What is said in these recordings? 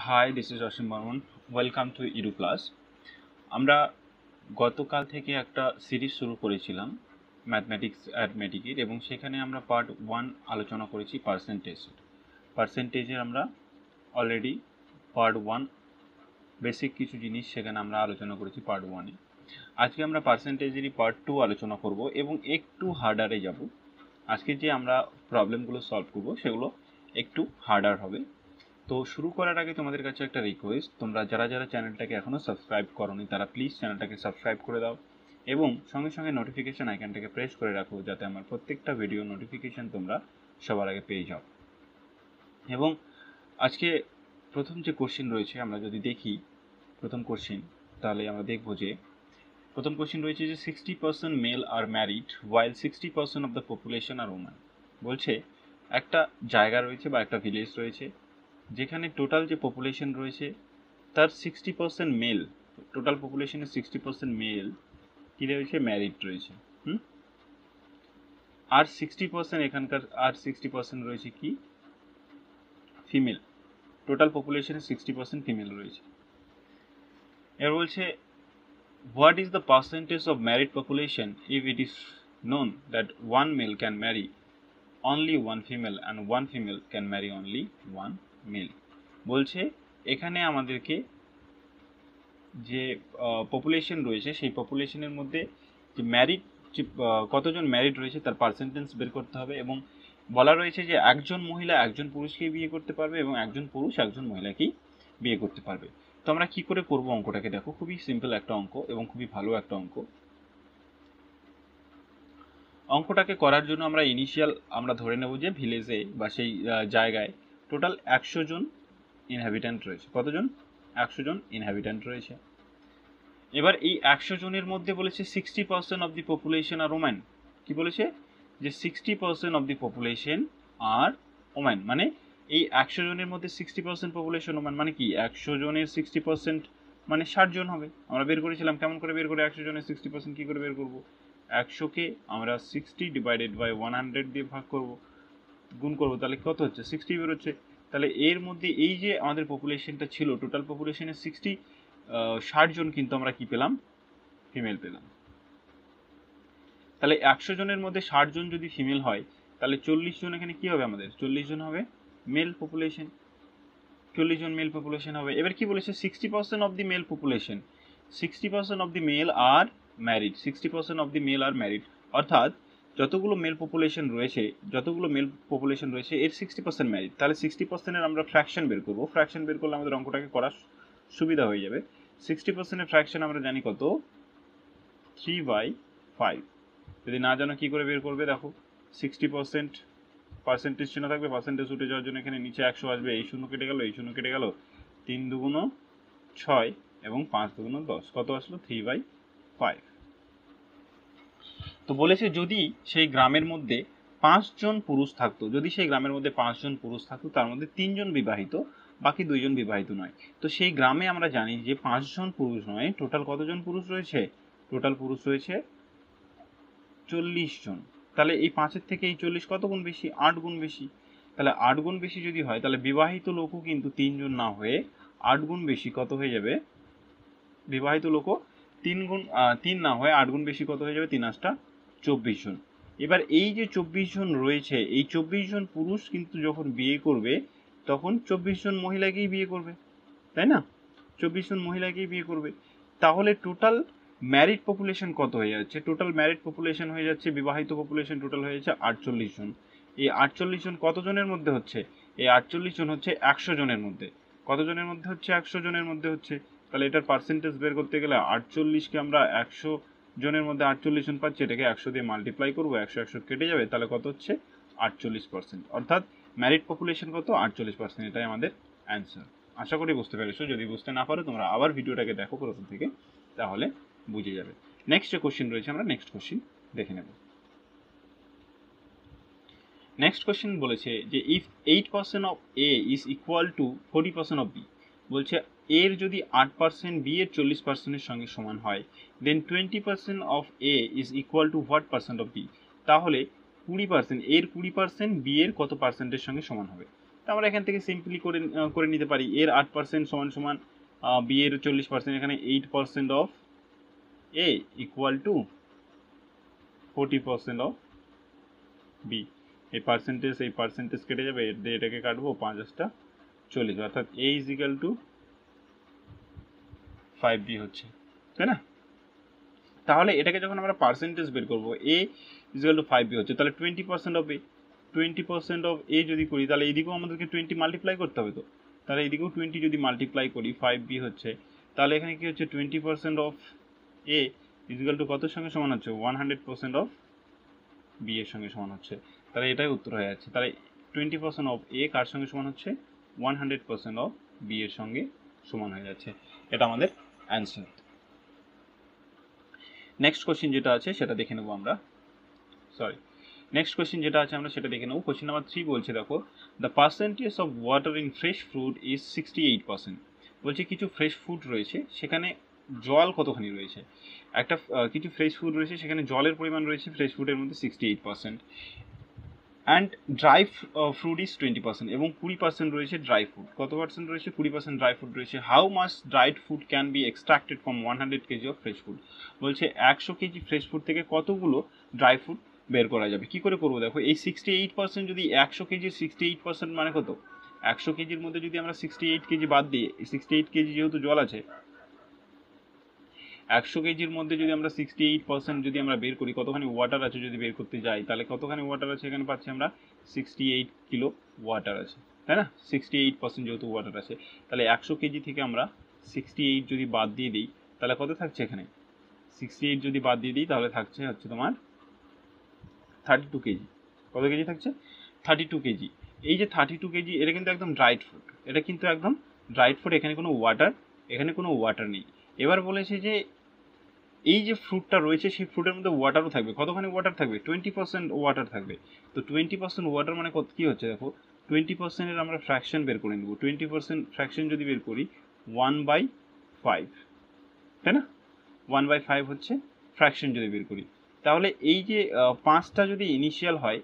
Hi, this is Ashim Barman. Welcome to Edu Class. আমরা গতকাল থেকে একটা সিরিজ শুরু করেছিলাম ম্যাথমেটিক্স অ্যারিথমেটিকের এবং সেখানে আমরা পার্ট 1 আলোচনা করেছি পার্সেন্টেজের আমরা অলরেডি পার্ট 1 বেসিক কিছু জিনিস সেখানে আমরা আলোচনা করেছি পার্ট 1-এ। আজকে আমরা পার্সেন্টেজেরই পার্ট 2 আলোচনা করব এবং একটু হার্ডারে যাব। আজকে যে আমরা প্রবলেমগুলো সলভ করব সেগুলো একটু হার্ডার হবে। তো শুরু করার আগে তোমাদের কাছে একটা রিকোয়েস্ট, তোমরা যারা যারা চ্যানেলটাকে এখনও সাবস্ক্রাইব করোনি তারা প্লিজ চ্যানেলটাকে সাবস্ক্রাইব করে দাও এবং সঙ্গে সঙ্গে নোটিফিকেশান আইকনটাকে প্রেস করে রাখো যাতে আমার প্রত্যেকটা ভিডিও নোটিফিকেশান তোমরা সবার আগে পেয়ে যাও। এবং আজকে প্রথম যে কোশ্চেন রয়েছে আমরা যদি দেখি প্রথম কোশ্চেন, তাহলে আমরা দেখব যে প্রথম কোশ্চেন রয়েছে যে 60% male are married while 60% of the population are woman. বলছে একটা জায়গা রয়েছে বা একটা ভিলেজ রয়েছে যেখানে টোটাল যে পপুলেশন রয়েছে তার 60% মেল, টোটাল পপুলেশনের 60% মেল কী রয়েছে, ম্যারিড রয়েছে। আর 60% এখানকার আর 60% রয়েছে কি, ফিমেল। টোটাল পপুলেশনের 60% ফিমেল রয়েছে। এবার বলছে what is the percentage of married population if it is known that one male can marry only one female and one female can marry only one male. বলছে এখানে আমাদেরকে যে পপুলেশন রয়েছে সেই পপুলেশনের মধ্যে যে ম্যারিড যে কতজন ম্যারিড রয়েছে তার পার্সেন্টেজ বের করতে হবে এবং বলা রয়েছে যে একজন মহিলা একজন পুরুষকেই বিয়ে করতে পারবে এবং একজন পুরুষ একজন মহিলাকেই বিয়ে করতে পারবে। তো আমরা কি করে করব অঙ্কটাকে, দেখো খুবই সিম্পল একটা অঙ্ক এবং খুবই ভালো একটা অঙ্ক। অঙ্কটাকে করার জন্য আমরা ইনিশিয়াল আমরা ধরে নেব যে ভিলেজে বা সেই জায়গায় টোটাল 100 জন ইনহ্যাবিট্যান্ট রয়েছে। কতজন? 100 জন ইনহ্যাবিট্যান্ট রয়েছে। এবার এই 100 জনের মধ্যে বলেছে 60% of the population are woman. কি বলেছে যে 60% of the population are woman, মানে এই 100 জনের মধ্যে 60% পপুলেশন ওম্যান মানে কি 100 জনের 60% মানে 60 জন হবে। আমরা বের করেছিলাম কেমন করে বের করে 100 জনের 60% কি করে বের করব, 100কে আমরা 60 ডিভাইডেড বাই 100 দিয়ে ভাগ করব, গুণ করব, তাহলে কত হচ্ছে 60 বের হচ্ছে। তাহলে এর মধ্যে এই যে আমাদের পপুলেশনটা ছিল টোটাল পপুলেশনের 60 জন কিন্তু আমরা কি পেলাম, ফিমেল পেলাম। তাহলে 100 জনের মধ্যে 60 জন যদি ফিমেল হয় তাহলে 40 জন এখানে কি হবে, আমাদের 40 জন হবে মেল পপুলেশন, 40 জন মেল পপুলেশন হবে। এবার কি বলেছে 60% of the male population, 60% of the male are married, 60% of the male are married, অর্থাৎ যতগুলো মেল পপুলেশন রয়েছে এর 60% ম্যারিড। তাহলে 60%-এর আমরা ফ্র্যাকশন বের করবো, ফ্র্যাকশন বের করলে আমাদের অঙ্কটাকে করা সুবিধা হয়ে যাবে। 60%-এর ফ্র্যাকশন আমরা জানি কত, 3/5। যদি না জানো কি করে বের করবে, দেখো 60% পার্সেন্টেজ চিহ্ন থাকবে, পার্সেন্টেজ উঠে যাওয়ার জন্য এখানে নিচে 100 আসবে, এই শূন্য কেটে গেল, এই শূন্য কেটে গেল, 3 দুগুণ 6 এবং 5 দুগুণ 10, কত আসলো 3/5। তো বলেছে যদি সেই গ্রামের মধ্যে 5 জন পুরুষ থাকতো, যদি সেই গ্রামের মধ্যে 5 জন পুরুষ থাকতো তার মধ্যে 3 জন বিবাহিত বাকি 2 জন বিবাহিত নয়। তো সেই গ্রামে আমরা জানি যে 5 জন পুরুষ নয়, টোটাল কতজন পুরুষ রয়েছে, টোটাল পুরুষ রয়েছে 40 জন। তাহলে এই 5-এর থেকে এই 40 কত গুণ বেশি, 8 গুণ বেশি। তাহলে 8 গুণ বেশি যদি হয় তাহলে বিবাহিত লোকও কিন্তু 3 জন না হয়ে 8 গুণ বেশি কত হয়ে যাবে, বিবাহিত লোকও 3 না হয়ে 8 গুণ বেশি কত হয়ে যাবে, 3 8টা 24 জন। এবার এই যে 24 জন রয়েছে এই 24 জন পুরুষ কিন্তু যখন বিয়ে করবে তখন 24 জন মহিলাকেই বিয়ে করবে, তাই না, 24 জন মহিলাকেই বিয়ে করবে। তাহলে টোটাল ম্যারিড পপুলেশন কত হয়ে যাচ্ছে, টোটাল ম্যারিড পপুলেশন হয়ে যাচ্ছে, বিবাহিত পপুলেশন টোটাল হয়ে যাচ্ছে 48 জন। এই 48 জন কত জনের মধ্যে হচ্ছে, এই 48 জন হচ্ছে 100 জনের মধ্যে। কত জনের মধ্যে হচ্ছে, 100 জনের মধ্যে হচ্ছে। তাহলে এটার পার্সেন্টেজ বের করতে গেলে 48কে আমরা 100 জনের মধ্যে 48 জন পাচ্ছি, এটাকে 100 দিয়ে মাল্টিপ্লাই করবো, 100 কেটে যাবে, তাহলে কত হচ্ছে 48%। অর্থাৎ ম্যারিড পপুলেশন কত, 48%। এটাই আমাদের অ্যান্সার। আশা করি বুঝতে পেরেছো, যদি বুঝতে না পারো তোমরা আবার ভিডিওটাকে দেখো প্রথম থেকে, তাহলে বুঝে যাবে। নেক্সট যে কোশ্চেন রয়েছে আমরা নেক্সট কোশ্চেন দেখে নেব। নেক্সট কোশ্চেন বলেছে যে if 8% of A is equal to 40% of B. বলছে এর যদি 8% বি এর 40%-এর সঙ্গে সমান হয়, then 20% of A is equal to what percent of B. তাহলে 20% এর 20% বি এর কত পার্সেন্টের সঙ্গে সমান হবে। তো আমরা এখান থেকে সিম্পলি করে নিতে পারি এর 8% সমান সমান বি এর 40%, এখানে 8% of A equal to 40% of B. এই পার্সেন্টেজ কেটে যাবে, এর দিয়ে এটাকে কাটবো, 5 40, অর্থাৎ এ ইজ ইকাল টু 5b হচ্ছে, তাই না? তাহলে এটাকে যখন আমরা পার্সেন্টেজ বের করবো, এ ইজ ইকাল টু 5b হচ্ছে, তাহলে 20% অফ এ, 20% অফ এ যদি করি তাহলে এইদিকেও আমাদেরকে 20 মাল্টিপ্লাই করতে হবে। তো তাহলে এইদিকেও 20 যদি মাল্টিপ্লাই করি 5b হচ্ছে, তাহলে এখানে কি হচ্ছে 20% of A is equal to কত সঙ্গে সমান হচ্ছে 100% অফ বি এর সঙ্গে সমান হচ্ছে। তাহলে এটাই উত্তর হয়ে যাচ্ছে। তাহলে 20% অফ এ কার সঙ্গে সমান হচ্ছে 100% অফ বি এর সঙ্গে সমান হয়ে যাচ্ছে। এটা আমাদের অ্যান্সার। নেক্সট কোশ্চেন যেটা আছে সেটা দেখে নেবো আমরা, নেক্সট কোশ্চেন যেটা আছে আমরা সেটা দেখে নেবো। কোশ্চেন নাম্বার 3 বলছে, দেখো, the percentage of water in fresh fruit is 68%। বলছে কিছু ফ্রেশ ফ্রুট রয়েছে, সেখানে জল কতখানি রয়েছে। কিছু ফ্রেশ ফ্রুট রয়েছে, সেখানে জলের পরিমাণ রয়েছে ফ্রেশ ফ্রুটের মধ্যে 68%, অ্যান্ড ড্রাই ফ্রুট ইজ 20%, এবং 20% রয়েছে ড্রাই ফ্রুট। কত পার্সেন্ট রয়েছে? 20% ড্রাই ফ্রুট রয়েছে। How much dried food can be extracted from 100 KG of fresh food. বলছে 100 কেজি ফ্রেশ ফুড থেকে কতগুলো ড্রাই ফ্রুট বের করা যাবে। কি করে করবো? দেখো, এই 68% যদি 100 কেজির 68% মানে কত? 100 কেজির মধ্যে যদি আমরা 68 কেজি বাদ দিই, 68 কেজি যেহেতু জল আছে, 100 কেজির মধ্যে যদি আমরা 68% যদি আমরা বের করি, কতখানি ওয়াটার আছে যদি বের করতে যাই, তাহলে কতখানি ওয়াটার আছে এখানে পাচ্ছি আমরা 68 কিলো ওয়াটার আছে, তাই না? 68% যেহেতু ওয়াটার আছে, তাহলে 100 কেজি থেকে আমরা 68 যদি বাদ দিয়ে দিই, তাহলে কত থাকছে এখানে? 68 যদি বাদ দিয়ে দিই তাহলে থাকছে হচ্ছে তোমার 32 কেজি। কত কেজি থাকছে? 32 কেজি। এই যে 32 কেজি, এটা কিন্তু একদম ড্রাইড ফুড, এটা কিন্তু একদম ড্রাইড ফুড, এখানে কোনো ওয়াটার নেই। এবার বলেছে যে এই যে ফ্রুটটা রয়েছে সেই ফ্রুটের মধ্যে ওয়াটারও থাকবে। কতখানি ওয়াটার থাকবে? 20% ওয়াটার থাকবে। তো 20% ওয়াটার মানে কত, কী হচ্ছে দেখো, 20%-এর আমরা ফ্র্যাকশন বের করে নেব। 20% ফ্র্যাকশন যদি বের করি 1/5, তাই না? 1/5 হচ্ছে ফ্র্যাকশন যদি বের করি। তাহলে এই যে 5টা যদি ইনিশিয়াল হয়,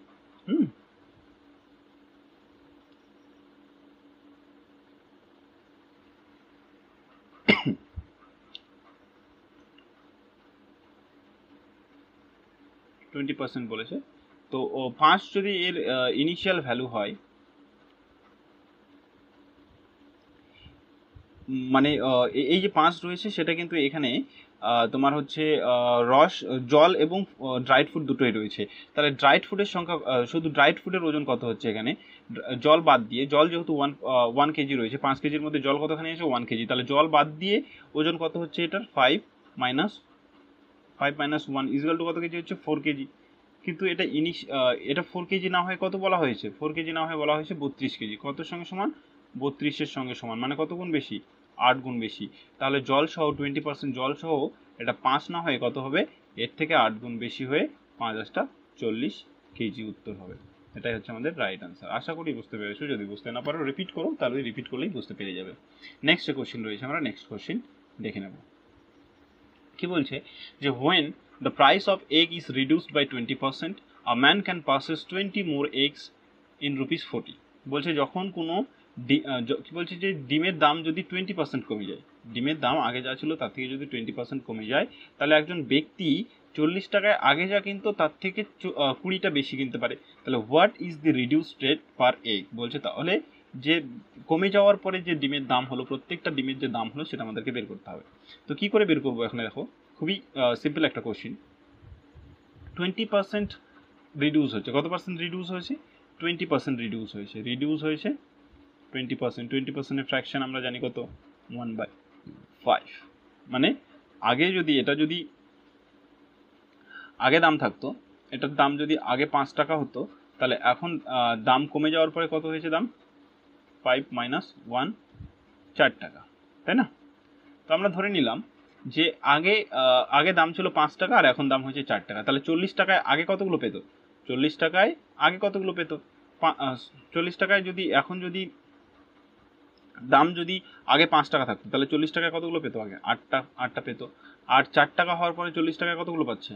20% বলেছে, তো 5 যদি এর ইনিশিয়াল ভ্যালু হয়, মানে এই যে 5 রয়েছে সেটা কিন্তু এখানে তোমার হচ্ছে জল এবং ড্রাইড ফুড দুটোই রয়েছে। তাহলে ড্রাইড ফুডের সংখ্যা, শুধু ড্রাইড ফুডের ওজন কত হচ্ছে এখানে, জল বাদ দিয়ে, জল যেহেতু 1 কেজি রয়েছে, 5 কেজির মধ্যে জল কতখানি আছে? 1 কেজি। তাহলে জল বাদ দিয়ে ওজন কত হচ্ছে এটার? 5 মাইনাস 1 ইকুয়াল টু কত কেজি হচ্ছে? 4 কেজি। কিন্তু এটা এটা 4 কেজি না হয়ে কত বলা হয়েছে? 4 কেজি না হয়ে বলা হয়েছে 32 কেজি। কত সঙ্গে সমান? 32-এর সঙ্গে সমান, মানে কত গুণ বেশি? 8 গুণ বেশি। তাহলে জল সহ 20% জল সহ এটা 5 না হয়ে কত হবে? এর থেকে 8 গুণ বেশি হয়ে 5 × 40 কেজি উত্তর হবে। এটাই হচ্ছে আমাদের রাইট আনসার। আশা করি বুঝতে পেরেছো। যদি বুঝতে না পারো রিপিট করো, তাহলে রিপিট করলেই বুঝতে পেরে যাবে। নেক্সট যে কোশ্চেন রয়েছে, আমরা নেক্সট কোশ্চেন দেখে নেব। কি বলছে যে when the price of egg is reduced by 20%, a man can purchase 20 more eggs in ₹40। বলছে যখন কোনো কি বলছে যে ডিমের দাম যদি 20% কমে যায়, ডিমের দাম আগে যা ছিল তার থেকে যদি 20% কমে যায়, তাহলে একজন ব্যক্তি 40 টাকায় আগে যা কিনতো তার থেকে 20টা বেশি কিনতে পারে। তাহলে what is the reduced rate per egg. বলছে তাহলে যে কমে যাওয়ার পরে যে ডিমের দাম হলো, প্রত্যেকটা ডিমের যে দাম হলো সেটা আমাদেরকে বের করতে হবে। তো কি করে বের করবো? এখানে দেখো, খুবই সিম্পল একটা কোশ্চিন। 20% রিডিউস হচ্ছে, কত পার্সেন্ট রিডিউস হয়েছে? 20% রিডিউস হয়েছে। 20%, 20%-এর ফ্র্যাকশন আমরা জানি কত? 1/5। মানে আগে যদি এটা যদি আগে দাম থাকতো, এটার দাম যদি আগে 5 টাকা হতো, তাহলে এখন দাম কমে যাওয়ার পরে কত হয়েছে দাম? 5 - 1 4 টাকা, তাই না? তো আমরা ধরে নিলাম যে আগে দাম ছিল 5 টাকা আর এখন দাম হয়েছে 4 টাকা। তাহলে 40 টাকায় আগে কতগুলো পেত? 40 টাকায় আগে কতগুলো পেত? 40 টাকায় যদি এখন যদি দাম যদি আগে 5 টাকা থাকতো, তাহলে 40 টাকায় কতগুলো পেত? আগে 8টা পেত। আর 4 টাকা হওয়ার পরে 40 টাকায় কতগুলো পাচ্ছে?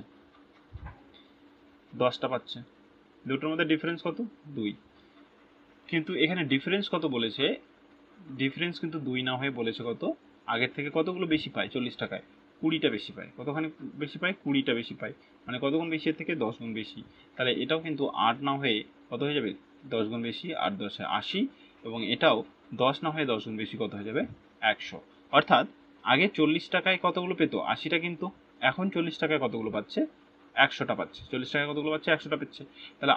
10টা পাচ্ছে। দুটোর মধ্যে ডিফারেন্স কত? 2। কিন্তু এখানে ডিফারেন্স কত বলেছে, ডিফারেন্স কিন্তু 2 না হয়ে বলেছে কত, আগের থেকে কতগুলো বেশি পায় 40 টাকায়, 20টা বেশি পায়, কতখানি বেশি পায় 20টা বেশি পায়, মানে কত গুণ বেশি, এর থেকে 10 গুণ বেশি। তাহলে এটাও কিন্তু 8 না হয়ে কত হয়ে যাবে, 10 গুণ বেশি, 8 10 80, এবং এটাও 10 না হয়ে 10 গুণ বেশি কত হয়ে যাবে, 100। অর্থাৎ আগে 40 টাকায় কতগুলো পেতো, 80টা, কিন্তু এখন 40 টাকায় কতগুলো পাচ্ছে, 100টা পাচ্ছে। 40 টাকায় কতগুলো পাচ্ছে, 100টা পাচ্ছে। তাহলে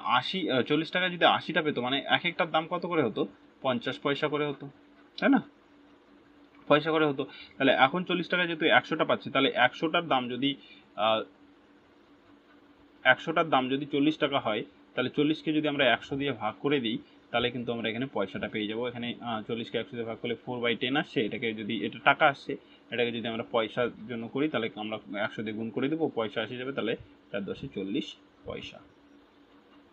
40 টাকায় যদি 80টা পেতো, মানে এক একটার দাম কত করে হতো, 50 পয়সা করে হতো, তাই না, পয়সা করে হতো। তাহলে এখন 40 টাকায় যেহেতু 100টা পাচ্ছে, তাহলে 100টার দাম যদি 100টার দাম যদি 40 টাকা হয়, তাহলে 40কে যদি আমরা 100 দিয়ে ভাগ করে দিই, তাহলে কিন্তু আমরা এখানে পয়সাটা পেয়ে যাবো। এখানে 40কে 100 দিয়ে ভাগ করলে 4/10 আসছে, এটাকে যদি, এটা টাকা আসছে, এটাকে যদি আমরা পয়সার জন্য করি, তাহলে আমরা 100 দিয়ে গুণ করে দেবো, পয়সা আসে যাবে, তাহলে 4 × 10 = 40 পয়সা।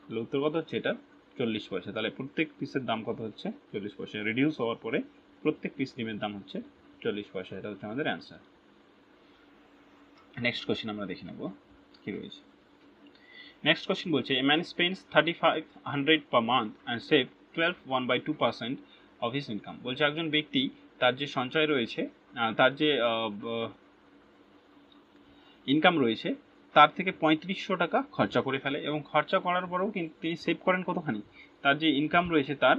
তাহলে উত্তর কত হচ্ছে, এটা 40 পয়সা। তাহলে প্রত্যেক পিসের দাম কত হচ্ছে, 40 পয়সা। রিডিউস হওয়ার পরে প্রত্যেক পিস ডিমের দাম হচ্ছে 40 পয়সা। এটা হচ্ছে আমাদের অ্যান্সার। নেক্সট কোশ্চেন আমরা দেখে নেব কি রয়েছে। নেক্সট কোশ্চেন বলছে, a man spends 3500 per month and save 1/2% of his income. বলছে একজন ব্যক্তি তার যে সঞ্চয় রয়েছে, তার যে ইনকাম রয়েছে, তার থেকে 3500 টাকা খরচা করে ফেলে, এবং খরচা করার পরেও কিন্তু তিনি সেভ করেন কতখানি, তার যে ইনকাম রয়েছে তার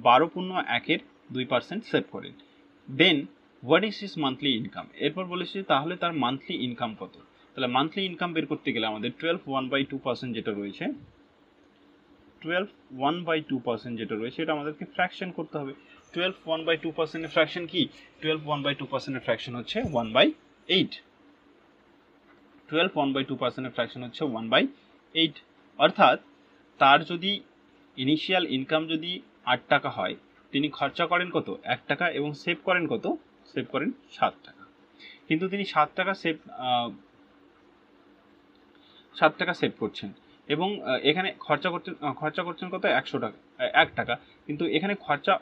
12.1% সেভ করেন। Then what is his monthly income. এরপর বলেছে তাহলে তার মান্থলি ইনকাম কত। তাহলে মান্থলি ইনকাম বের করতে গেলে আমাদের 1/2% যেটা রয়েছে, 1/2% যেটা রয়েছে, এটা আমাদেরকে ফ্র্যাকশন করতে হবে। 1/2% এর ফ্র্যাকশন কি, 1/2% এর ফ্র্যাকশন হচ্ছে 1/8। 1/2% এর ফ্র্যাকশন হচ্ছে 1/8। অর্থাৎ তার যদি ইনিশিয়াল ইনকাম যদি 8 টাকা হয়, তিনি খরচা করেন কত, 1 টাকা, এবং সেভ করেন কত, সেভ করেন 7 টাকা। কিন্তু তিনি 7 টাকা সেভ করছেন, এবং এখানে খরচা করছেন কত, 100 টাকা, 1 টাকা। কিন্তু এখানে খরচা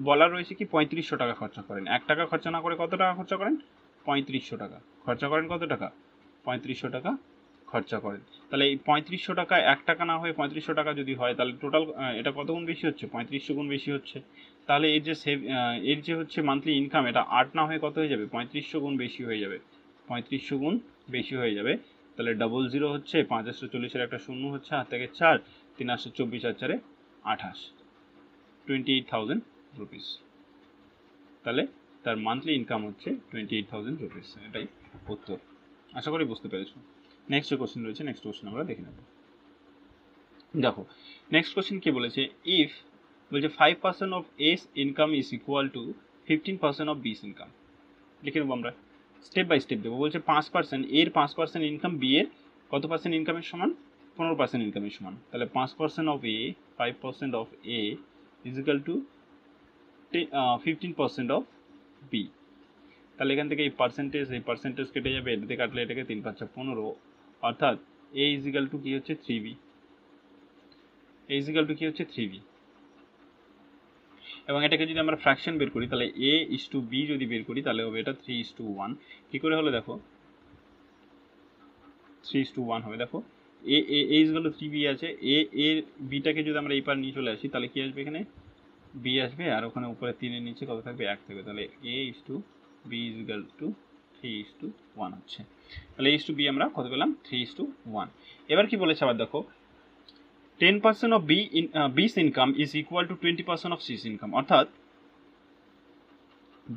বলা রয়েছে কি 3500 টাকা খরচা করেন, 1 টাকা খরচা না করে কত টাকা খরচা করেন, 3500 টাকা খরচা করেন, কত টাকা, 3500 টাকা খরচা করেন। তাহলে এই 3500 টাকা 1 টাকা না হয়ে 3500 টাকা যদি হয়, তাহলে টোটাল এটা কত গুণ বেশি হচ্ছে, 3500 গুণ বেশি হচ্ছে। তাহলে এর যে হচ্ছে মান্থলি ইনকাম, এটা 8 না হয়ে কত হয়ে যাবে, 3500 গুণ বেশি হয়ে যাবে, 3500 গুণ বেশি হয়ে যাবে। তাহলে 00 হচ্ছে, 540-এর একটা শূন্য হচ্ছে, হাত থেকে 4, 3 8 24, আর 4 28, 28,000 রুপিস। তাহলে তার মান্থলি ইনকাম হচ্ছে 28,000 রুপিস। এটাই উত্তর। আশা করি বুঝতে পেরেছো। নেক্সট যে কোশ্চেন রয়েছে, নেক্সট কোশ্চেন আমরা দেখে নেব। দেখো নেক্সট কোশ্চেন কি বলেছে, ইফ বলছে 5% of S income is equal to 15% of বিস ইনকাম। লিখে নেবো আমরা, স্টেপ বাই স্টেপ দেবো। বলছে 5%, এর 5% ইনকাম বি এর কত পার্সেন্ট ইনকামের সমান, 15% ইনকামের সমান। তাহলে 5% of A, 5% of A is equal to 15% of B. তাহলে এখান থেকে এই পার্সেন্টেজ কেটে যাবে, এটাতে কাটলে এটাকে 3 5 15, অর্থাৎ এ ইজ ইকুয়াল টু কি হচ্ছে 3b, A is equal two কি হচ্ছে 3b। এবং এটাকে যদি আমরা ফ্র্যাকশন বের করি, তাহলে a ইজ টু b যদি বের করি, তাহলে হবে এটা 3:1। কি করে হলো দেখো, 3:1 হবে। দেখো এ ইজ ইকুয়াল টু 3b আছে, এর বিটাকে যদি আমরা এই পার নিয়ে চলে আসি, তাহলে কি আসবে, এখানে b আসবে, আর ওখানে উপরে 3 এর নিচে কত থাকবে, 1 থাকবে। তাহলে a is to b is equal to 3:1 হচ্ছে। তাহলে a ইজ টু b আমরা কত পেলাম, 3:1। এবার কি বলেছে আবার দেখো, 10% of B's income is equal to 20% of C's income। অর্থাৎ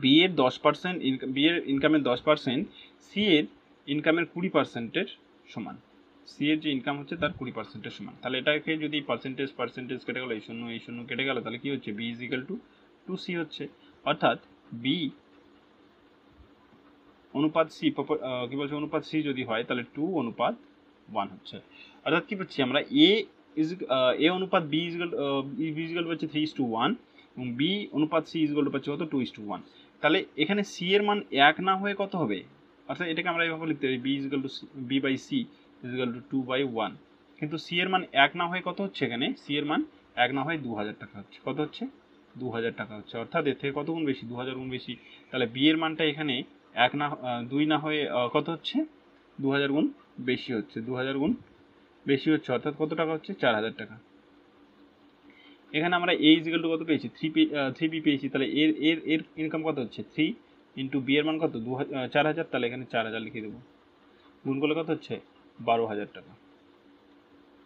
B এর 10%, B এর ইনকামের 10% C এর ইনকামের 20%-এর সমান। C এর যে ইনকাম হচ্ছে তার 20%-এর সমান। তাহলে এটাকে যদি পার্সেন্টেজ কেটে গেল, এই শূন্য কেটে গেল, তাহলে কি হচ্ছে, B is equal to 2C হচ্ছে। অর্থাৎ B অনুপাত C, কি বলছে, অনুপাত C যদি হয়, তাহলে 2:1 হচ্ছে। অর্থাৎ কি পাচ্ছি আমরা, A অনুপাত B ইজ ইকুয়াল টু হচ্ছে 3:1, এবং B অনুপাত C ইজ ইকুয়াল টু পাচ্ছি কত, 2:1। তাহলে এখানে C এর মান 1 না হয়ে কত হবে, অর্থাৎ এটাকে আমরা এইভাবে লিখতে পারি, B is equal two B/C is equal two 2/1। কিন্তু C এর মান 1 না হয়ে কত হচ্ছে, এখানে C এর মান 1 না হয়ে 2000 টাকা হচ্ছে। কত হচ্ছে, 2000 টাকা হচ্ছে। অর্থাৎ এর থেকে কত গুণ বেশি, 2000 গুণ বেশি। তাহলে B এর মানটা এখানে 2 না হয়ে কত হচ্ছে, 2000 গুণ বেশি হচ্ছে, 2000 গুণ বেশি হচ্ছে। অর্থাৎ কত টাকা হচ্ছে, 4000 টাকা। এখানে আমরা a ইজিক্যাল টু কত পেয়েছি 3b পেয়েছি, তাহলে এর এর এর ইনকাম কত হচ্ছে 3 ইন্টু b এর মান কত 4000, তাহলে এখানে 4000 লিখে দেবো, গুণ করলে কত হচ্ছে 12000 টাকা।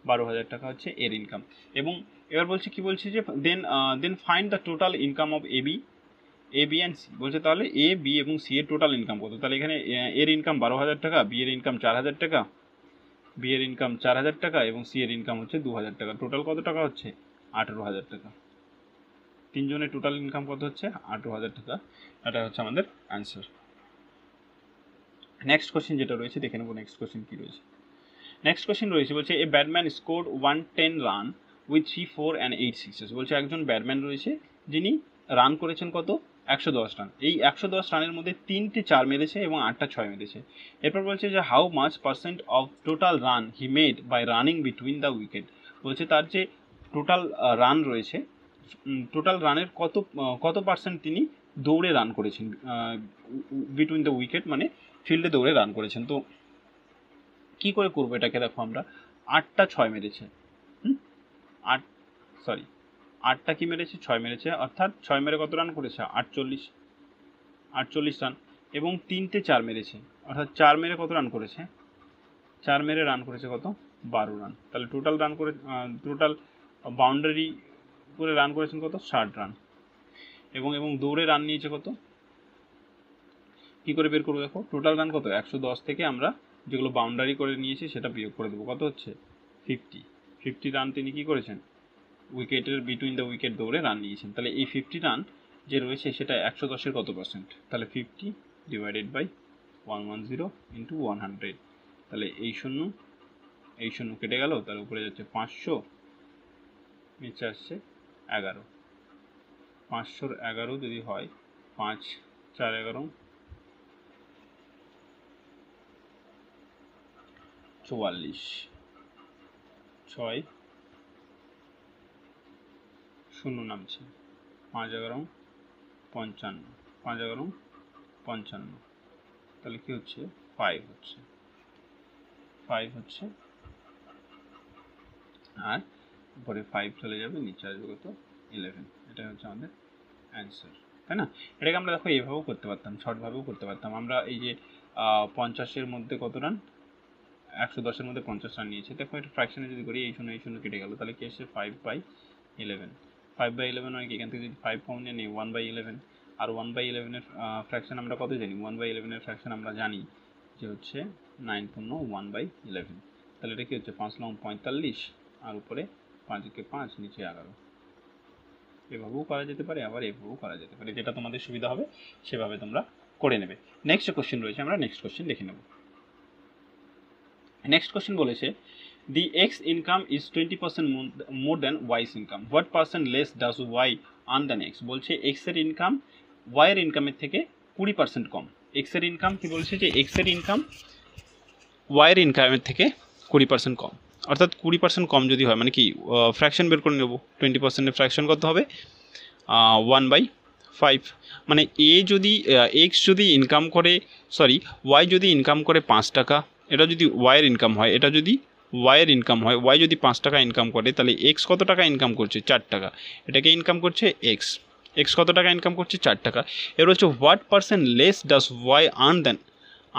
12000 টাকা হচ্ছে এর ইনকাম। এবং এবার বলছে কি বলছে যে then find the total income of A B and C. বলছে তাহলে এ বি এবং সি এর টোটাল ইনকাম কত, তাহলে এখানে এর ইনকাম 12000 টাকা, বি এর ইনকাম 4000 টাকা, বি এর ইনকাম 4000 টাকা এবং সি এর ইনকাম হচ্ছে 2000 টাকা। টোটাল কত টাকা হচ্ছে 18000 টাকা। তিনজনের টোটাল ইনকাম কত হচ্ছে 18000 টাকা। এটা হচ্ছে আমাদের অ্যান্সার। নেক্সট কোশ্চেন যেটা রয়েছে দেখে নেবো নেক্সট কোশ্চেন কি রয়েছে। নেক্সট কোশ্চেন রয়েছে বলছে a batman score 110 run with 3 4 and 8 sixes. বলছে একজন ব্যাটম্যান রয়েছে যিনি রান করেছেন কত 110 রান। এই 110 রানের মধ্যে 3টে 4 মেরেছে এবং 8টা 6 মেরেছে। এরপর বলছে যে how much percent of total run he made by running between the wicket. বলছে তার যে টোটাল রান রয়েছে, টোটাল রানের কত পার্সেন্ট তিনি দৌড়ে রান করেছেন, বিটুইন দ্য উইকেট মানে ফিল্ডে দৌড়ে রান করেছেন। তো কি করে করবো এটাকে, দেখো আমরা 8টা 6 মেরেছে, 8টা কি মেরেছে 6 মেরেছে, অর্থাৎ 6 মেরে কত রান করেছে 48 রান, এবং 3টে 4 মেরেছে, অর্থাৎ 4 মেরে কত রান করেছে 4 মেরে রান করেছে কত 12 রান। তাহলে টোটাল রান করে টোটাল বাউন্ডারি করে রান করেছেন কত 60 রান, এবং দৌড়ে রান নিয়েছে কত, কি করে বের করবো দেখো টোটাল রান কত 110 থেকে আমরা যেগুলো বাউন্ডারি করে নিয়েছি সেটা বিয়োগ করে দেবো, কত হচ্ছে 50 রান তিনি কি করেছেন উইকেটের বিটুইন দ্য উইকেট দৌড়ে রান নিয়েছেন। তাহলে এই 50 রান যে রয়েছে সেটা 110-এর কত পার্সেন্ট, তাহলে 50 ডিভাইডেড বাই 110 ইন্টু 100, তাহলে এই শূন্য কেটে গেল, তার উপরে যাচ্ছে 500, নিচে আসছে 11, 500 11 যদি হয় 5 4 11 44, 6 শূন্য নামছে 5 11 55, 5 11 55, তাহলে কি হচ্ছে 5 হচ্ছে আর উপরে 5 চলে যাবে, নিচে আসবে কত 11। এটা হচ্ছে আমাদের অ্যান্সার, তাই না? এটাকে আমরা দেখো এইভাবেও করতে পারতাম, শর্টভাবেও করতে পারতাম। আমরা এই যে 50-এর মধ্যে কত রান 110-এর মধ্যে 50 রান নিয়েছে, দেখো এটা ফ্র্যাকশনে যদি করি এই শূন্য কেটে গেল, তাহলে কি আসছে 5/11। 5/11 মানে কি, এখান থেকে যদি 5 কমন নিয়ে নিই 1/11, আর 1/11-এর ফ্র্যাকশন আমরা কত জানি, 1/11-এর ফ্র্যাকশন আমরা জানি যে হচ্ছে 9 পূর্ণ 1/11, তাহলে এটা কি হচ্ছে 5 লং 45 আর উপরে 5 5 নিচে 11। এভাবেও করা যেতে পারে, আবার এভাবেও করা যেতে পারে, যেটা তোমাদের সুবিধা হবে সেভাবে তোমরা করে নেবে। নেক্সট কোশ্চেন রয়েছে, আমরা নেক্সট কোশ্চেন দেখে নেব। নেক্সট কোশ্চেন বলেছে the x income is 20% more than y's income, what percent less does y earn than x। বলছে x এর ইনকাম y এর ইনকামের থেকে 20% কম। x এর ইনকাম কি বলছে যে x এর ইনকাম y এর ইনকামের থেকে 20% কম, অর্থাৎ 20% কম যদি হয় মানে কি ফ্র্যাকশন বের করে নেব, 20%-এর ফ্র্যাকশন কত হবে 1/5, মানে x যদি ইনকাম করে y যদি ইনকাম করে 5 টাকা, এটা যদি y এর ইনকাম হয়, এটা যদি y এর ইনকাম হয়, y যদি 5 টাকা ইনকাম করে, তাহলে x কত টাকা ইনকাম করছে 4 টাকা, এটাকে ইনকাম করছে x কত টাকা ইনকাম করছে 4 টাকা। এর হচ্ছে what percent less does y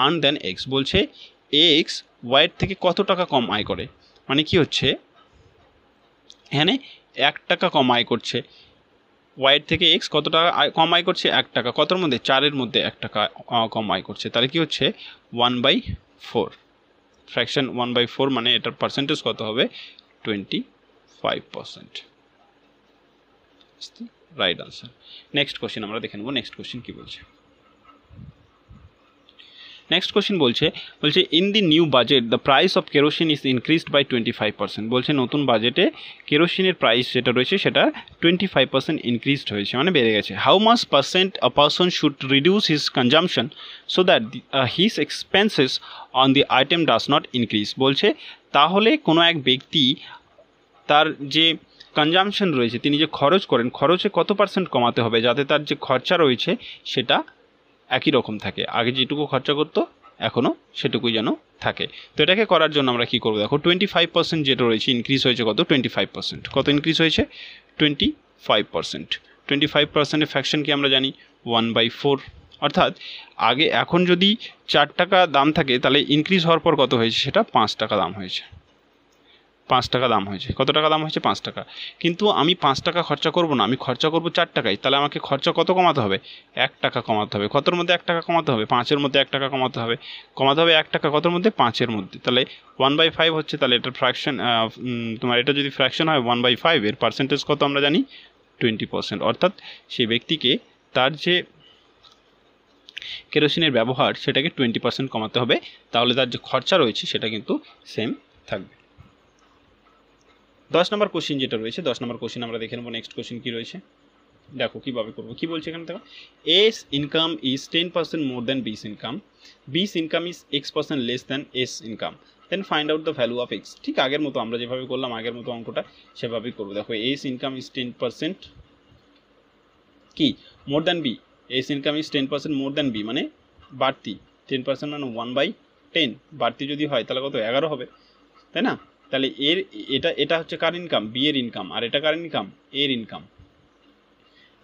earn than x। বলছে x y এর থেকে কত টাকা কম আয় করে, মানে কি হচ্ছে এখানে 1 টাকা কম আয় করছে, y এর থেকে x কত টাকা কম আয় করছে 1 টাকা, কতর মধ্যে 4-এর মধ্যে 1 টাকা কম আয় করছে, তাহলে কি হচ্ছে 1/4, ফ্র্যাকশন 1/4, মানে এটার পার্সেন্টেজ কত হবে 25%, রাইট আনসার। নেক্সট কোশ্চেন আমরা দেখে নেব, নেক্সট কোশ্চেন কি বলছে। নেক্সট কোশ্চেন বলছে in the new budget the price of kerosene is increased by 25%। বলছে নতুন বাজেটে কেরোসিনের প্রাইস যেটা রয়েছে সেটা 25% ইনক্রিজড হয়েছে, মানে বেড়ে গেছে। How much percent a person should reduce his consumption so that his expenses on the item does not increase. বলছে তাহলে কোনো এক ব্যক্তি তার যে কনজামশন রয়েছে, তিনি যে খরচ করেন, খরচে কত পার্সেন্ট কমাতে হবে যাতে তার যে খরচা রয়েছে সেটা একই রকম থাকে, আগে যেটুকু খরচা করতো এখনও সেটুকুই যেন থাকে। তো এটাকে করার জন্য আমরা কী করবো দেখো 25% যেটা রয়েছে ইনক্রিজ হয়েছে কত 25%, কত ইনক্রিজ হয়েছে 25%। 25%-এর ফ্র্যাকশন কি আমরা জানি 1/4, অর্থাৎ আগে এখন যদি 4 টাকা দাম থাকে তাহলে ইনক্রিজ হওয়ার পর কত হয়েছে, সেটা 5 টাকা দাম হয়েছে। 5 টাকা দাম হয়েছে। কত টাকা দাম হয়েছে? 5 টাকা। কিন্তু আমি 5 টাকা খরচা করব না, আমি খরচা করব 4 টাকায়। তাহলে আমাকে খরচা কত কমাতে হবে? 1 টাকা কমাতে হবে। কতর মধ্যে 1 টাকা কমাতে হবে? 5-এর মধ্যে 1 টাকা কমাতে হবে। 1 টাকা কতর মধ্যে? 5-এর মধ্যে। তাহলে 1/5 হচ্ছে, তাহলে এটার ফ্র্যাকশন তোমার এটা যদি ফ্র্যাকশন হয় 1/5, এর পার্সেন্টেজ কত আমরা জানি 20%। অর্থাৎ সেই ব্যক্তিকে তার যে কেরোসিনের ব্যবহার সেটাকে 20% কমাতে হবে, তাহলে তার যে খরচা রয়েছে সেটা কিন্তু সেম থাকবে। 10 নম্বর কোশ্চিন যেটা রয়েছে, 10 নম্বর কোশ্চিন আমরা দেখে নেব। নেক্সট কোশ্চিন কি রয়েছে দেখো কীভাবে করবো। কী বলছে এখানে দেখো, A's income is 10% more than B's income, B's income is X% less than A's income, then find out the value of X. ঠিক আগের মতো আমরা যেভাবে করলাম, আগের মতো অঙ্কটা সেভাবেই করবো। দেখো এস ইনকাম ইজ 10% কি more than B, A's income is 10% more than B মানে বাড়তি, 10% মানে 1/10, বাড়তি যদি হয় তাহলে কত 11 হবে, তাই না? তাহলে এটা হচ্ছে কার ইনকাম? বি এর ইনকাম। আর এটা কার ইনকাম? এর ইনকাম।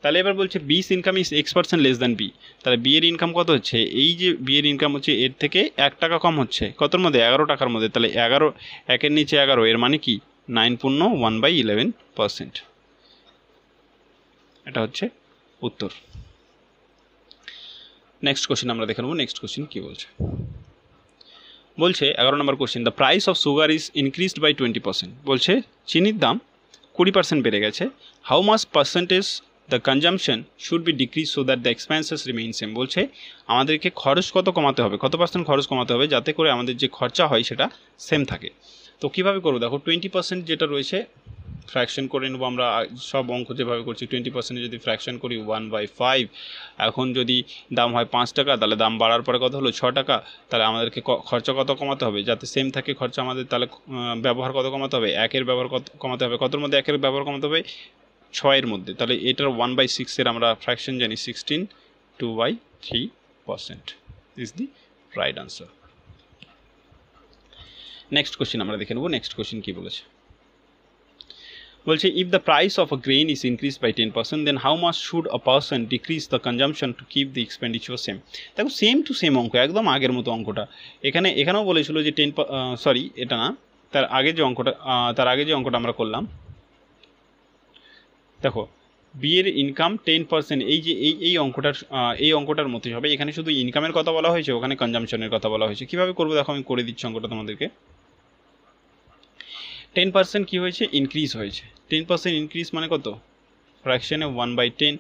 তাহলে এবার বলছে B's income is X% less than B, তাহলে বি এর ইনকাম কত হচ্ছে? এই যে বি এর ইনকাম হচ্ছে এর থেকে 1 টাকা কম হচ্ছে, কতর মধ্যে? 11 টাকার মধ্যে। তাহলে 11, 1-এর নিচে 11, এর মানে কি 9.1/11%। এটা হচ্ছে উত্তর। নেক্সট কোশ্চেন আমরা দেখে নেব। নেক্সট কোশ্চেন কী বলছে, বলছে 11 নম্বর question, the price of sugar is increased by 20%। বলছে চিনির দাম 20% বেড়ে গেছে। How much percentage the consumption should be decrease so that the expenses remain same. বলছে আমাদেরকে খরচ কত কমাতে হবে, কত পার্সেন্ট খরচ কমাতে হবে যাতে করে আমাদের যে খরচা হয় সেটা সেম থাকে। তো কীভাবে করবো দেখো, 20% যেটা রয়েছে ফ্র্যাকশন করে নেবো আমরা। সব অঙ্ক যেভাবে করছি 20% যদি ফ্র্যাকশন করি 1/5, এখন যদি দাম হয় 5 টাকা, তাহলে দাম বাড়ার পরে কত হলো 6 টাকা, তাহলে আমাদেরকে খরচা কত কমাতে হবে যাতে সেম থাকে খরচা আমাদের, তাহলে ব্যবহার কত কমাতে হবে? 1-এর ব্যবহার কত কমাতে হবে? কতর মধ্যে 1-এর ব্যবহার কমাতে হবে? 6-এর মধ্যে। তাহলে এটার 1/6-এর আমরা ফ্র্যাকশন জানি 16, 2/3% is the right answer. Next question আমরা দেখে নেব। নেক্সট কোশ্চেন কী বলেছে, বলছে if the price of a grain is increase by 10% then how much should a person decrease the consumption to keep the expenditure same. দেখো same to same অঙ্ক, একদম আগের মতো অঙ্কটা। এখানেও বলেছিল যে এটা না, তার আগে যে অঙ্কটা আমরা করলাম, দেখো বি এর ইনকাম 10%, এই অঙ্কটার মতোই হবে। এখানে শুধু ইনকামের কথা বলা হয়েছে, ওখানে কনজামশনের কথা বলা হয়েছে। কীভাবে করবো দেখো, আমি করে দিচ্ছি অঙ্কটা তোমাদেরকে। 10% কী হয়েছে? ইনক্রিজ হয়েছে। 10% ইনক্রিজ মানে কত? ফ্র্যাকশনে 1/10।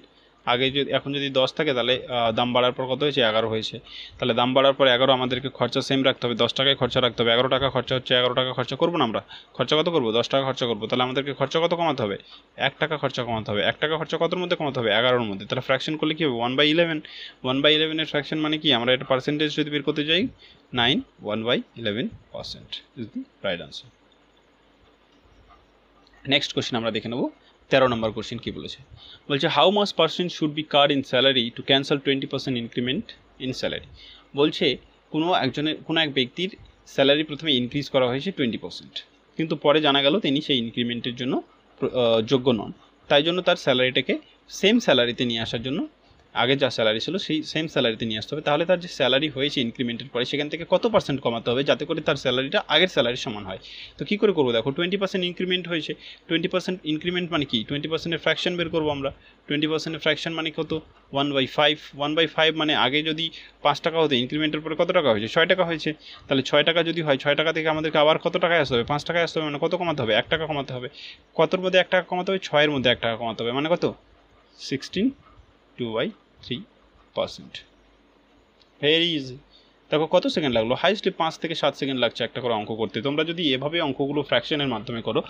এখন যদি 10 থাকে তাহলে দাম বাড়ার পর কত হয়েছে? 11 হয়েছে। তাহলে দাম বাড়ার পর 11, আমাদেরকে খরচা সেম রাখতে হবে, 10 টাকায় খরচা রাখতে হবে। 11 টাকা খরচা হচ্ছে, 11 টাকা খরচা করবো না আমরা? খরচা কত করবো? 10 টাকা খরচা করবো। তাহলে আমাদেরকে খরচা কত কমাতে হবে? 1 টাকা খরচা কমাতে হবে। 1 টাকা খরচা কতর মধ্যে কমাতে হবে? 11-এর মধ্যে। তাহলে ফ্র্যাকশন করলে কী হবে? 1/11। 1/11-এর ফ্র্যাকশন মানে কি? আমরা এটা পার্সেন্টেজ যদি বের করতে যাই 9, 1/11% is the right answer. Next question আমরা দেখে নেব। 13 নম্বর কোশ্চেন কী বলেছে, বলছে how much percent should be cut in salary to cancel 20% increment in salary. বলছে কোনো এক ব্যক্তির স্যালারি প্রথমে ইনক্রিজ করা হয়েছে 20%, কিন্তু পরে জানা গেল তিনি সেই ইনক্রিমেন্টের জন্য যোগ্য নন। তাই জন্য তার স্যালারিটাকে সেম স্যালারিতে নিয়ে আসার জন্য, আগে যা স্যালারি ছিল সেই সেম স্যালারিতে নিয়ে আসতে হবে। তাহলে তার যে স্যালারি হয়েছে ইনক্রিমেন্টের পরে, সেখান থেকে কত পার্সেন্ট কমাতে হবে যাতে করে তার স্যালারিটা আগের স্যালারির সমান হয়। তো কী করে করবো দেখো, 20% ইনক্রিমেন্ট হয়েছে। 20% ইনক্রিমেন্ট মানে কি? 20%-এর ফ্র্যাকশন বের করবো আমরা। 20%-এর ফ্র্যাকশন মানে কত? 1/5। 1/5 মানে আগে যদি 5 টাকা হতো, ইনক্রিমেন্টের পরে কত টাকা হয়েছে? 6 টাকা হয়েছে। তাহলে 6 টাকা যদি হয়, 6 টাকা থেকে আমাদেরকে আবার কত টাকায় আসতে হবে? 5 টাকায় আসতে হবে। মানে কত কমাতে হবে? 1 টাকা কমাতে হবে। কতর মধ্যে 1 টাকা কমাতে হবে? 6-এর মধ্যে 1 টাকা কমাতে হবে। মানে কত? 16, 2/3%। Very easy. দেখো কত সেকেন্ড লাগলো? হাইস্টলি 5 থেকে 7 সেকেন্ড লাগছে একটা করে অঙ্ক করতে। তোমরা যদি এভাবে অঙ্কগুলো ফ্র্যাকশনের মাধ্যমে করো,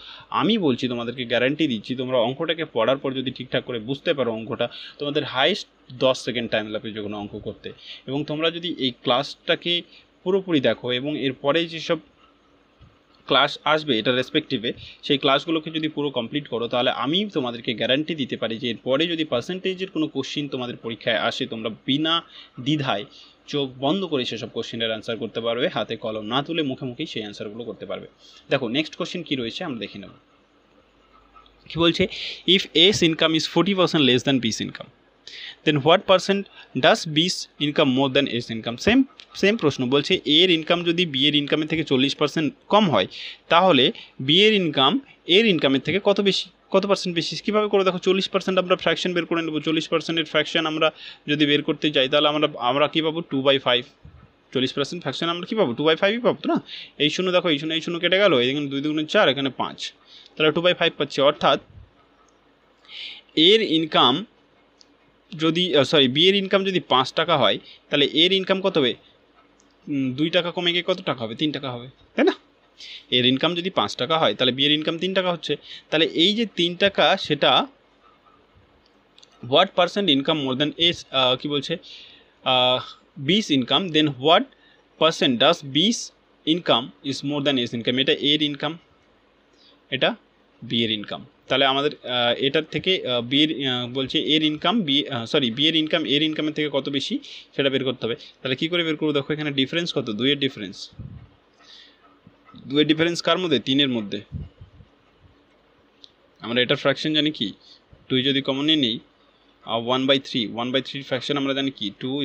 আমি বলছি, তোমাদেরকে গ্যারান্টি দিচ্ছি, তোমরা অঙ্কটাকে পড়ার পর যদি ঠিকঠাক করে বুঝতে পারো অঙ্কটা, তোমাদের হাইস্ট 10 সেকেন্ড টাইম লাগবে যে কোনো অঙ্ক করতে। এবং তোমরা যদি এই ক্লাসটাকে পুরোপুরি দেখো এবং এরপরে যেসব ক্লাস আসবে এটা রেসপেক্টিভে, সেই ক্লাসগুলোকে যদি পুরো কমপ্লিট করো, তাহলে আমি তোমাদেরকে গ্যারান্টি দিতে পারি যে এরপরে যদি পার্সেন্টেজের কোনো কোশ্চিন তোমাদের পরীক্ষায় আসে, তোমরা বিনা দ্বিধায় চোখ বন্ধ করে সেসব কোশ্চেনের অ্যান্সার করতে পারবে, হাতে কলম না তুলে মুখে মুখেই সেই অ্যান্সারগুলো করতে পারবে। দেখো নেক্সট কোশ্চেন কী রয়েছে আমরা দেখে নেব। কি বলছে, if S income is 40% less than B's income, then what percent ডাস বিস income more than A's income. Same প্রশ্ন বলছে, এর ইনকাম যদি বি এর ইনকামের থেকে 40% কম হয়, তাহলে বি এর ইনকাম এর ইনকামের থেকে কত পার্সেন্ট বেশি। কীভাবে করে দেখো, 40% আমরা ফ্র্যাকশন বের করে নেব। 40%-এর ফ্র্যাকশন আমরা যদি বের করতে যাই, তাহলে আমরা কী পাবো, 2/5। 40% ফ্র্যাকশন আমরা কী পাবো, 2/5ই পাবো তো না। এই শূন্য দেখো, এই শূন্য কেটে গেল, এখানে 2 × 4, এখানে 5, তাহলে 2/5 পাচ্ছি। অর্থাৎ এর ইনকাম যদি বি এর ইনকাম যদি 5 টাকা হয়, তাহলে এর ইনকাম কত হবে, 2 টাকা কমে গিয়ে কত টাকা হবে, 3 টাকা হবে, তাই না। এর ইনকাম যদি 5 টাকা হয়, তাহলে বি এর ইনকাম 3 টাকা হচ্ছে। তাহলে এই যে 3 টাকা, সেটা what percent income more than S, কি বলছে, B's income, then what percent ডাস বিস income is more than A's income. এটা এর ইনকাম, এটা বি এর ইনকাম। তাহলে আমাদের এটার থেকে বি এর বলছে এর ইনকাম বি এর ইনকাম এর ইনকামের থেকে কত বেশি, সেটা বের করতে হবে। তাহলে কী করে বের করবো, দেখো এখানে ডিফারেন্স কত, 2 এর ডিফারেন্স। 2 এর ডিফারেন্স কার মধ্যে, 3 এর মধ্যে। আমরা এটার ফ্র্যাকশন জানি কি, 2 যদি কমনে নিই, 1/3 ফ্র্যাকশন আমরা জানি কি, 2 ×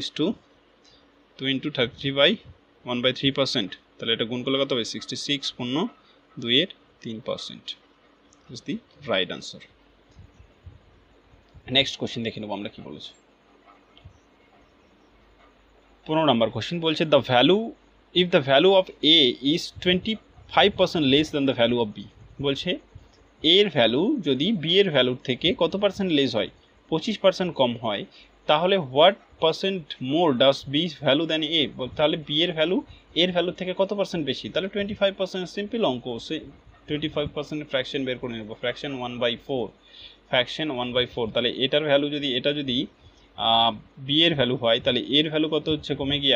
33/1/3%। তাহলে এটা গুণ করলে কত হবে, 66 পূর্ণ 2 এর 3% is the right answer. Next question দেখে নেবো আমরা কি বলেছে। 15 নম্বর কোশ্চেন বলছে, if the value of A is 25% less than the value of B. বলছে এর ভ্যালু যদি বি এর ভ্যালুর থেকে কত পার্সেন্ট লেস হয়, 25% কম হয়, তাহলে what percent more does B value than A. তাহলে বি এর ভ্যালু এর ভ্যালুর থেকে কত পার্সেন্ট বেশি, তাহলে 25%। সিম্পল অঙ্ক, 25% ফ্র্যাকশন বের করে নেব, ফ্র্যাকশন 1/4। তাহলে এটার ভ্যালু যদি, এটা যদি বি এর ভ্যালু হয়, তাহলে এর ভ্যালু কত হচ্ছে, কমে গিয়ে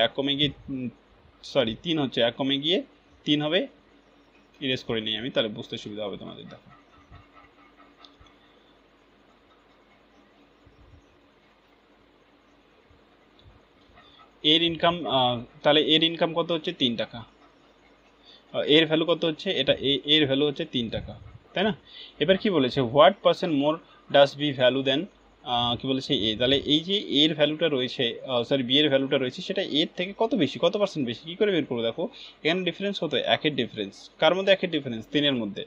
3 হচ্ছে, 1 কমে গিয়ে 3 হবে। ইরেজ করে নিই আমি, তাহলে বুঝতে সুবিধা হবে তোমাদের। দেখো এর ইনকাম, তাহলে এর ইনকাম কত হচ্ছে, 3 টাকা। এর ভ্যালু কত হচ্ছে, এটা এর ভ্যালু হচ্ছে 3 টাকা, তাই না। এবার কি বলেছে, what percent more does B value then, কি বলেছে এ। তাহলে এই যে এর ভ্যালুটা রয়েছে, বি এর ভ্যালুটা রয়েছে, সেটা এর থেকে কত বেশি, কত পার্সেন্ট বেশি, কী করে বের করবো। দেখো এখানে ডিফারেন্স কত, 1 এর ডিফারেন্স। কার মধ্যে 1 এর ডিফারেন্স, 3 এর মধ্যে।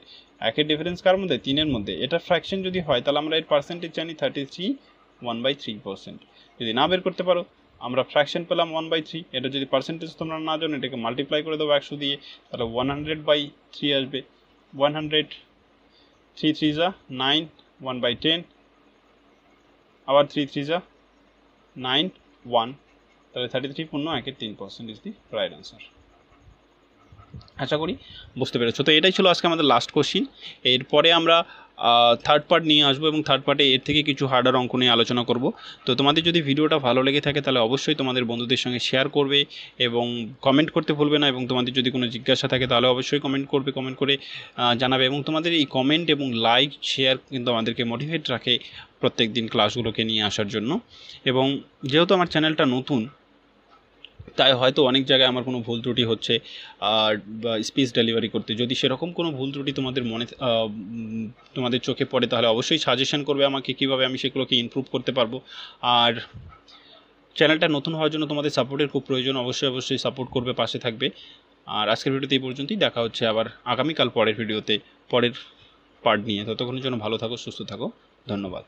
1 এর ডিফারেন্স কার মধ্যে, 3 এর মধ্যে। এটা ফ্র্যাকশন যদি হয়, তাহলে আমরা এর পার্সেন্টেজ জানি 33, 1/3%। যদি না বের করতে পারো, আমরা ফ্র্যাকশন পেলাম 1/3। এটা যদি পার্সেন্টেজ তোমরা না জানো, এটাকে মাল্টিপ্লাই করে দেবো 100 দিয়ে, তাহলে 100/3 আসবে। 100, 3 3 যা 9, 1/10, আবার 3 3 যা 9, 1, তাহলে 33 পূর্ণ 1 এর 3% ইজ দি রাইট আনসার। আশা করি বুঝতে পেরেছো। তো এটাই ছিল আজকে আমাদের লাস্ট কোশ্চিন। এরপরে আমরা থার্ড পার্ট নিয়ে আসবো, এবং থার্ড পার্টে এর থেকে কিছু হার্ডার অঙ্ক নিয়ে আলোচনা করব। তো তোমাদের যদি ভিডিওটা ভালো লেগে থাকে, তাহলে অবশ্যই তোমাদের বন্ধুদের সঙ্গে শেয়ার করবে এবং কমেন্ট করতে ভুলবে না। এবং তোমাদের যদি কোনো জিজ্ঞাসা থাকে, তাহলে অবশ্যই কমেন্ট করে জানাবে। এবং তোমাদের এই কমেন্ট এবং লাইক শেয়ার কিন্তু আমাদেরকে মোটিভেট রাখে প্রত্যেক দিন ক্লাসগুলোকে নিয়ে আসার জন্য। এবং যেহেতু আমার চ্যানেলটা নতুন, তাই হয়তো অনেক জায়গায় আমার কোনো ভুল ত্রুটি হচ্ছে, আর স্পিচ ডেলিভারি করতে যদি সেরকম কোনো ভুল ত্রুটি তোমাদের চোখে পড়ে, তাহলে অবশ্যই সাজেশন করবে আমাকে, কীভাবে আমি সেগুলোকে ইমপ্রুভ করতে পারবো। আর চ্যানেলটা নতুন হওয়ার জন্য তোমাদের সাপোর্টের খুব প্রয়োজন, অবশ্যই সাপোর্ট করবে, পাশে থাকবে। আর আজকের ভিডিওতে এই পর্যন্তই, দেখা হচ্ছে আবার আগামীকাল পরের ভিডিওতে, পরের পার্ট নিয়ে। ততক্ষণের জন্য ভালো থাকো, সুস্থ থাকো, ধন্যবাদ।